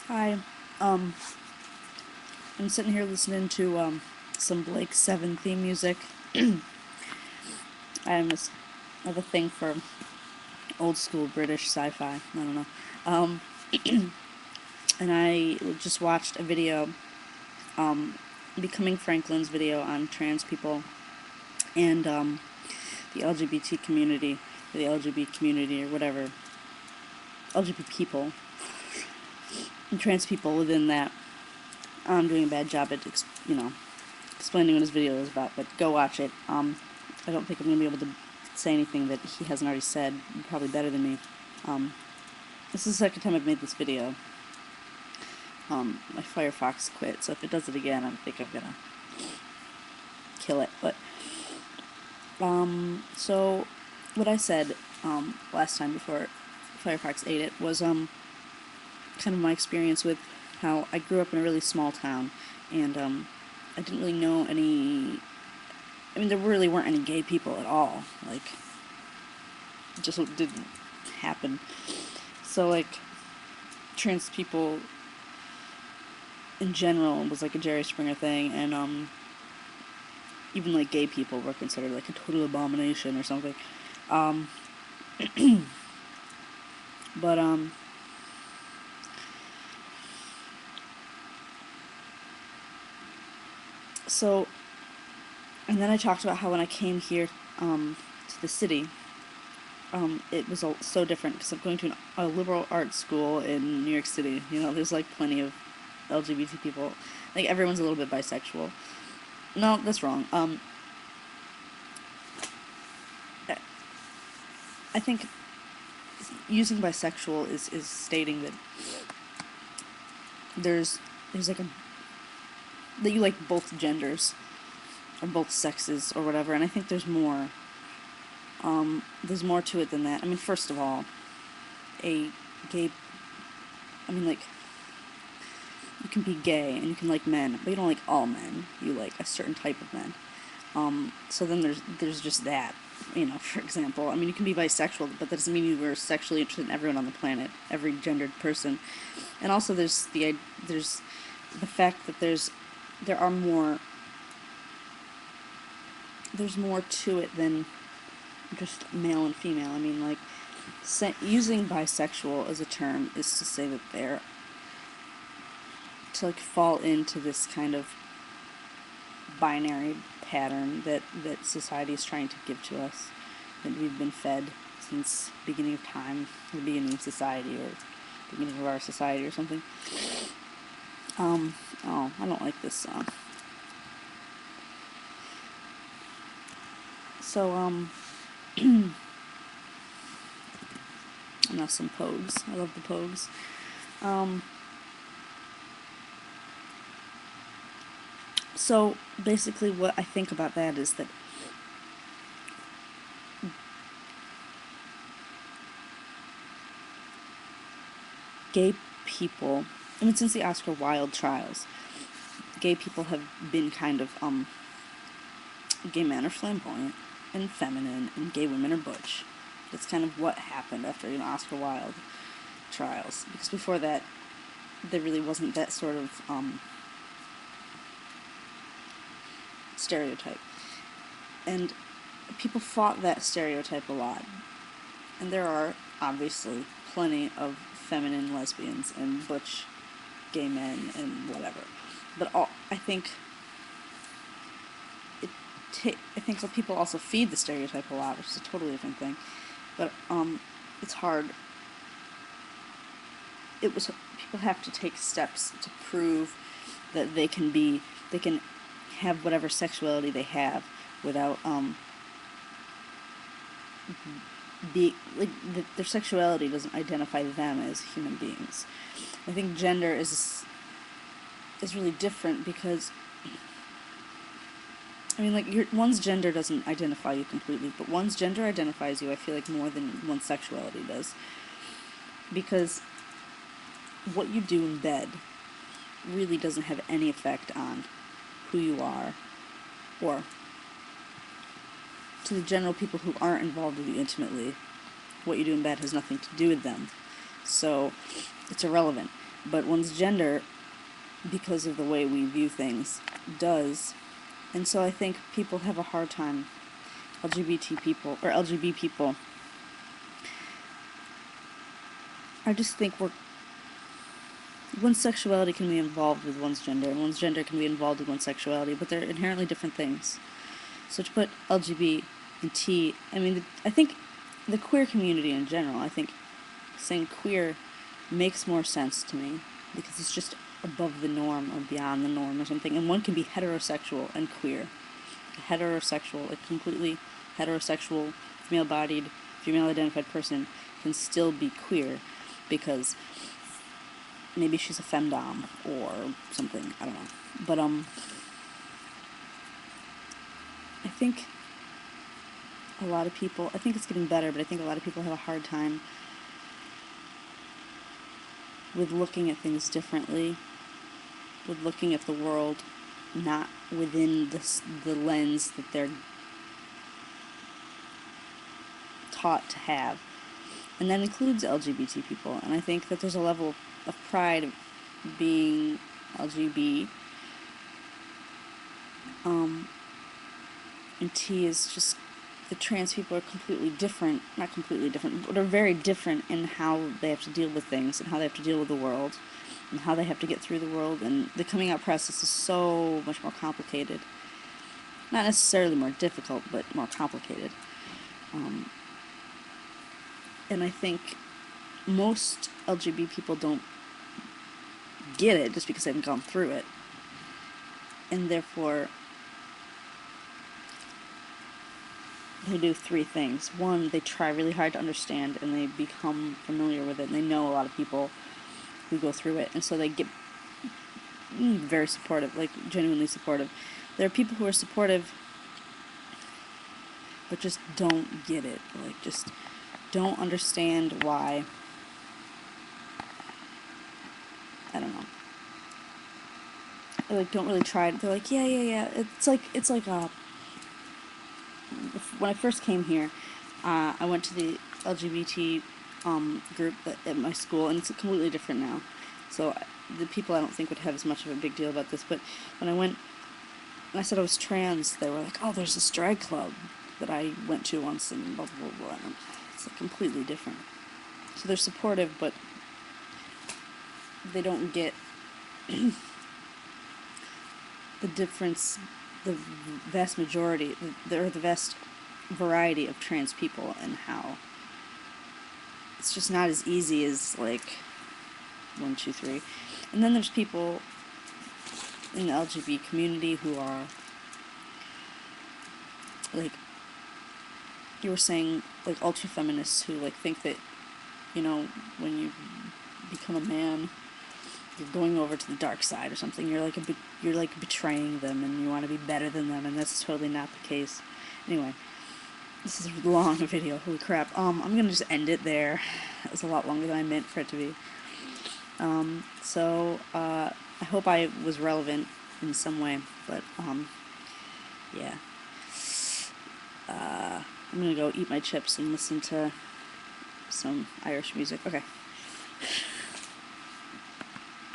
Hi. Um, I'm sitting here listening to some Blake 7 theme music. I'm a, s- I have a thing for old school British sci-fi. I don't know. Um, and I just watched a video, Becoming Franklin's video on trans people and the LGBT community, or the LGBT community, or whatever. LGBT people and trans people within that. I'm doing a bad job at, explaining what his video is about, but go watch it. I don't think I'm going to be able to say anything that he hasn't already said, probably better than me. Um, this is the second time I've made this video. My Firefox quit, so if it does it again, I think I'm going to kill it. But, so, what I said, last time before Firefox ate it was, kind of my experience with how I grew up in a really small town, and, I didn't really know any. I mean, there really weren't any gay people at all. Like, it just didn't happen. So, like, trans people in general was like a Jerry Springer thing, and even like gay people were considered like a total abomination or something. Um, but so, and then I talked about how when I came here to the city, it was so different because I'm going to a liberal arts school in New York City. You know, there's like plenty of LGBT people. Like everyone's a little bit bisexual. No, that's wrong. I think using bisexual is stating that there's there's like a that you like both genders or both sexes or whatever, and I think there's more. There's more to it than that. I mean, first of all, a gay. I mean, like, you can be gay and you can like men, but you don't like all men. You like a certain type of men. So then there's just that. You know, for example, I mean, you can be bisexual, but that doesn't mean you were sexually interested in everyone on the planet, every gendered person. And also, there's the fact that there are more. There's more to it than just male and female. I mean, like, using bisexual as a term is to say that they're to like fall into this kind of binary pattern that society is trying to give to us, that we've been fed since beginning of time, or beginning of society, or beginning of our society, or something. Oh, I don't like this song. So, now some Pogues. I love the Pogues. Um, so basically, what I think about that is that gay people, I mean, since the Oscar Wilde trials, gay people have been kind of, gay men are flamboyant and feminine, and gay women are butch. That's kind of what happened after, Oscar Wilde trials. Because before that, there really wasn't that sort of, stereotype. And people fought that stereotype a lot. And there are, obviously, plenty of feminine lesbians and butch gay men and whatever. But I think I think people also feed the stereotype a lot, which is a totally different thing. But it's hard. People have to take steps to prove that they can have whatever sexuality they have without be like their sexuality doesn't identify them as human beings. I think gender is really different because, I mean, like, one's gender doesn't identify you completely, but one's gender identifies you, I feel like, more than one's sexuality does. Because what you do in bed really doesn't have any effect on who you are, or to the general people who aren't involved with you intimately, what you do in bed has nothing to do with them. So it's irrelevant. but one's gender, because of the way we view things, does. And so I think people have a hard time, LGBT people, or LGB people, I just think one's sexuality can be involved with one's gender, and one's gender can be involved with one's sexuality, but they're inherently different things. So to put LGBT and T, I mean, I think the queer community in general, I think saying queer makes more sense to me, because it's just above the norm or beyond the norm or something, and one can be heterosexual and queer. A heterosexual, a completely heterosexual, female-bodied, female-identified person can still be queer, because maybe she's a femdom or something, I don't know. But I think a lot of people, I think it's getting better, but I think a lot of people have a hard time with looking at things differently, with looking at the world not within the lens that they're taught to have. And that includes LGBT people. And I think that there's a level of pride of being LGBT. And T is just, the trans people are completely different, not completely different, but are very different in how they have to deal with things, and how they have to deal with the world, and how they have to get through the world. And the coming out process is so much more complicated. Not necessarily more difficult, but more complicated. And I think most LGBT people don't get it just because they haven't gone through it. And therefore, they do three things. One, they try really hard to understand, and they become familiar with it, and they know a lot of people who go through it, and so they get very supportive, like genuinely supportive. There are people who are supportive but just don't get it, like just don't understand why. I don't know. They like don't really try it. They're like, yeah. It's like when I first came here, I went to the LGBT group at my school, and it's completely different now. So the people I don't think would have as much of a big deal about this, but when I went and I said I was trans, they were like, oh, there's this drag club that I went to once, and blah, blah, blah, blah. It's like completely different. So they're supportive, but they don't get the difference, the vast majority, the vast variety of trans people, and how it's just not as easy as, like, 1, 2, 3. And then there's people in the LGBT community who are, like, you were saying, like, ultra-feminists who, like, think that, you know, when you become a man, you're going over to the dark side or something. You're like betraying them, and you want to be better than them, and that's totally not the case. Anyway, this is a long video. Holy crap. I'm gonna just end it there. It was a lot longer than I meant for it to be. I hope I was relevant in some way, but yeah. I'm gonna go eat my chips and listen to some Irish music. Okay.